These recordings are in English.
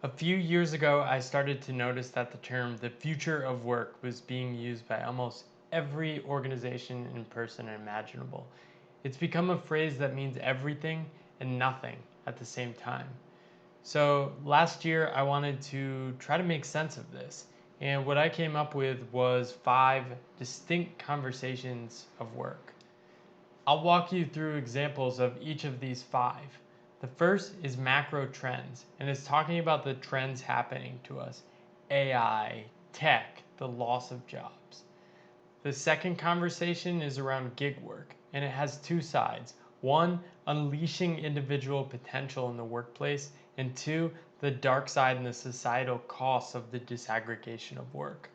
A few years ago, I started to notice that the term the future of work was being used by almost every organization and person imaginable. It's become a phrase that means everything and nothing at the same time. So last year, I wanted to try to make sense of this. And what I came up with was 5 distinct conversations of work. I'll walk you through examples of each of these 5. The first is macro trends, and it's talking about the trends happening to us: AI, tech, the loss of jobs. The second conversation is around gig work, and it has 2 sides. One, unleashing individual potential in the workplace, and 2, the dark side and the societal costs of the disaggregation of work.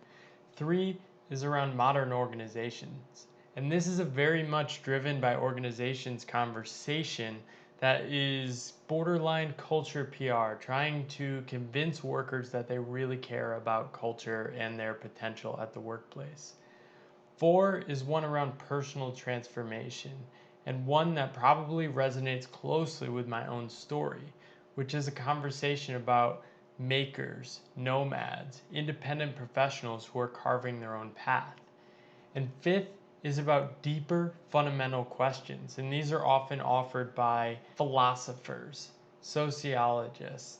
3 is around modern organizations. And this is a very much driven by organizations conversation that is borderline culture PR, trying to convince workers that they really care about culture and their potential at the workplace. 4 is one around personal transformation, and one that probably resonates closely with my own story, which is a conversation about makers, nomads, independent professionals who are carving their own path. And 5th is about deeper fundamental questions, and these are often offered by philosophers, sociologists,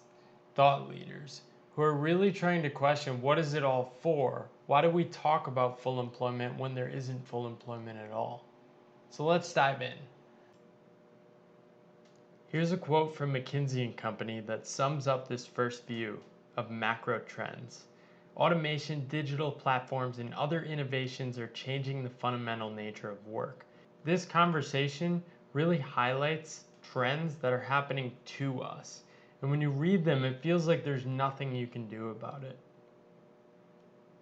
thought leaders who are really trying to question, what is it all for? Why do we talk about full employment when there isn't full employment at all? So let's dive in. Here's a quote from McKinsey & Company that sums up this first view of macro trends. Automation, digital platforms, and other innovations are changing the fundamental nature of work. This conversation really highlights trends that are happening to us. And when you read them, it feels like there's nothing you can do about it.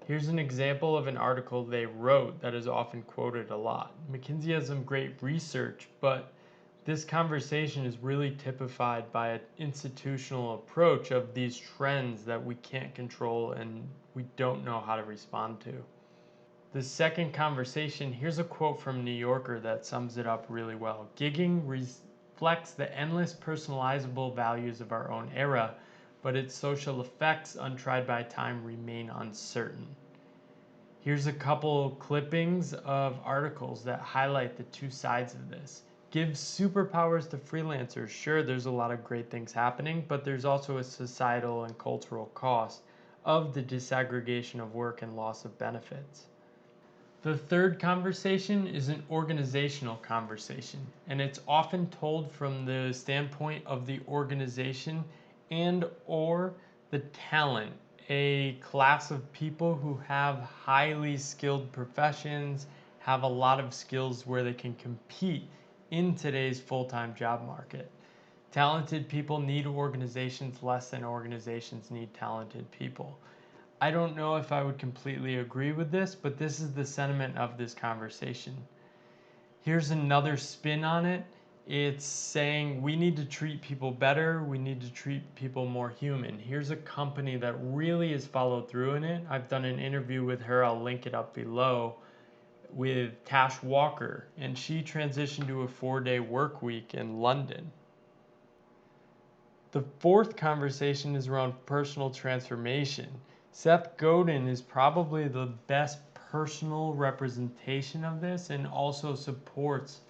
Here's an example of an article they wrote that is often quoted a lot. McKinsey has some great research, but this conversation is really typified by an institutional approach of these trends that we can't control and we don't know how to respond to. The second conversation, here's a quote from New Yorker that sums it up really well. Gigging reflects the endless personalizable values of our own era, but its social effects, untried by time, remain uncertain. Here's a couple clippings of articles that highlight the 2 sides of this. Gives superpowers to freelancers. Sure, there's a lot of great things happening, but there's also a societal and cultural cost of the disaggregation of work and loss of benefits. The third conversation is an organizational conversation, and it's often told from the standpoint of the organization and or the talent, a class of people who have highly skilled professions, have a lot of skills where they can compete in today's full-time job market. Talented people need organizations less than organizations need talented people. I don't know if I would completely agree with this, but this is the sentiment of this conversation. Here's another spin on it. It's saying we need to treat people better, we need to treat people more human. Here's a company that really has followed through in it. I've done an interview with her, I'll link it up below, with Tash Walker, and she transitioned to a 4-day work week in London. The fourth conversation is around personal transformation. Seth Godin is probably the best personal representation of this and also supports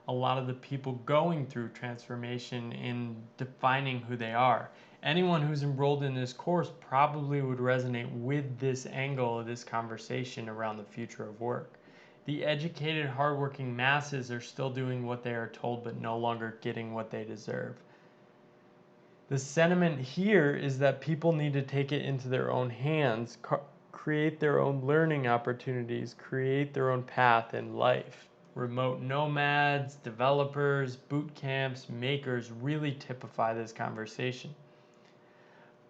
a lot of the people going through transformation in defining who they are. Anyone who's enrolled in this course probably would resonate with this angle of this conversation around the future of work. The educated, hardworking masses are still doing what they are told but no longer getting what they deserve. The sentiment here is that people need to take it into their own hands, create their own learning opportunities, create their own path in life. Remote nomads, developers, boot camps, makers really typify this conversation.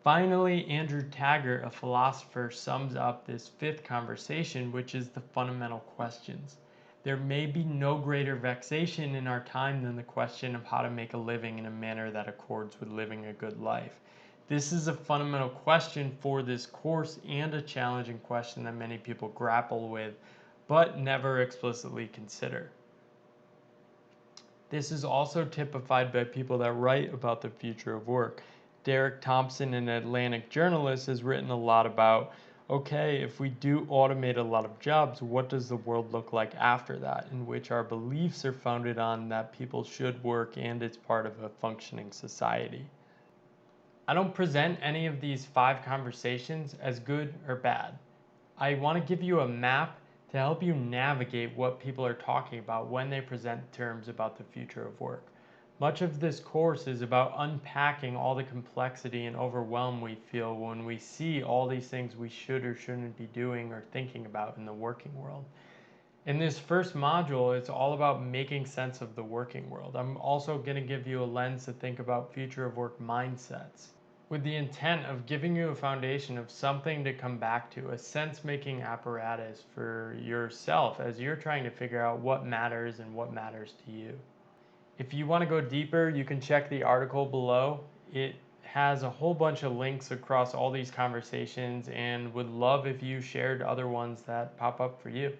Finally, Andrew Taggart, a philosopher, sums up this 5th conversation, which is the fundamental questions. There may be no greater vexation in our time than the question of how to make a living in a manner that accords with living a good life. This is a fundamental question for this course and a challenging question that many people grapple with, but never explicitly consider. This is also typified by people that write about the future of work. Derek Thompson, an Atlantic journalist, has written a lot about, okay, if we do automate a lot of jobs, what does the world look like after that, in which our beliefs are founded on that people should work and it's part of a functioning society. I don't present any of these 5 conversations as good or bad. I want to give you a map to help you navigate what people are talking about when they present terms about the future of work. Much of this course is about unpacking all the complexity and overwhelm we feel when we see all these things we should or shouldn't be doing or thinking about in the working world. In this first module, it's all about making sense of the working world. I'm also going to give you a lens to think about future of work mindsets, with the intent of giving you a foundation of something to come back to, a sense-making apparatus for yourself as you're trying to figure out what matters and what matters to you. If you want to go deeper, you can check the article below. It has a whole bunch of links across all these conversations and would love if you shared other ones that pop up for you.